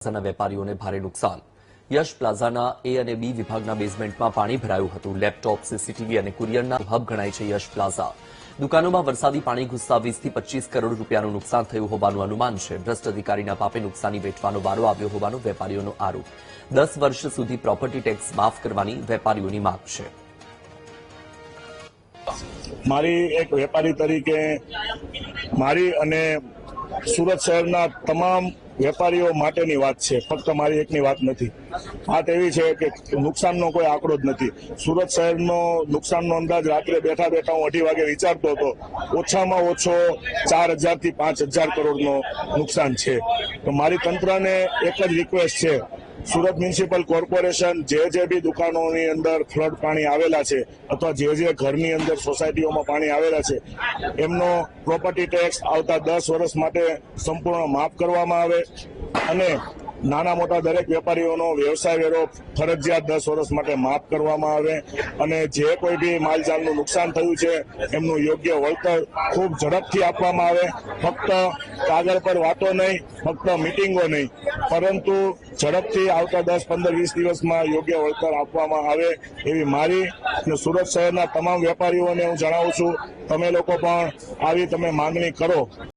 પ્લાઝાના વેપારીઓને ભારે નુકસાન. યશ પ્લાઝાના એ અને બી વિભાગના બેઝમેન્ટમાં પાણી ભરાયું હતું. લેપટોપ, સીસીટીવી અને કુરિયરના હબ ગણાય છે યશ પ્લાઝા. દુકાનોમાં વરસાદી પાણી ઘૂસતા 20 થી 25 કરોડ રૂપિયાનું નુકસાન થયું હોવાનું અનુમાન છે. ભ્રષ્ટ અધિકારીના પાપે નુકસાની વેઠવાનો વારો આવ્યો હોવાનો વેપારીઓનો આરોપ. 10 વર્ષ સુધી પ્રોપર્ટી ટેક્સ માફ કરવાની વેપારીઓની માંગ છે. મારી એક વેપારી તરીકે મારી અને સુરત શહેરના તમામ વેપારીઓ માટેની વાત છે, ફક્ત મારી એકની વાત નથી. વાત એવી છે કે નુકસાનનો કોઈ આંકડો જ નથી. સુરત શહેરનો નુકસાનનો અંદાજ રાત્રે બેઠા બેઠા હું 2:30 વાગે વિચારતો હતો, ઓછામાં ઓછો 4,000 થી 5,000 કરોડનો નુકસાન છે. તો મારી તંત્રને એક જ રિક્વેસ્ટ છે, સુરત મ્યુનિસિપલ કોર્પોરેશન જે બી દુકાનોની અંદર ફ્લડ પાણી આવેલા છે અથવા જે ઘરની અંદર સોસાયટીઓમાં પાણી આવેલા છે એમનો પ્રોપર્ટી ટેક્સ આવતા 10 વર્ષ માટે સંપૂર્ણ માફ કરવામાં આવે અને નાના મોટા દરેક વેપારીઓનો વ્યવસાય વેરો ફરજિયાત 10 વર્ષ માટે માફ કરવામાં આવે અને જે કોઈ બી માલજાલનું નુકસાન થયું છે એમનું યોગ્ય વળતર ખૂબ ઝડપથી આપવામાં આવે. ફક્ત કાગળ પર વાતો નહીં, ફક્ત મિટિંગો નહીં, પરંતુ ઝડપથી આવતા 10, 15, 20 દિવસમાં યોગ્ય વળતર આપવામાં આવે એવી મારી અને સુરત શહેરના તમામ વેપારીઓને હું જણાવું છું. તમે લોકો પણ આવી માંગણી કરો.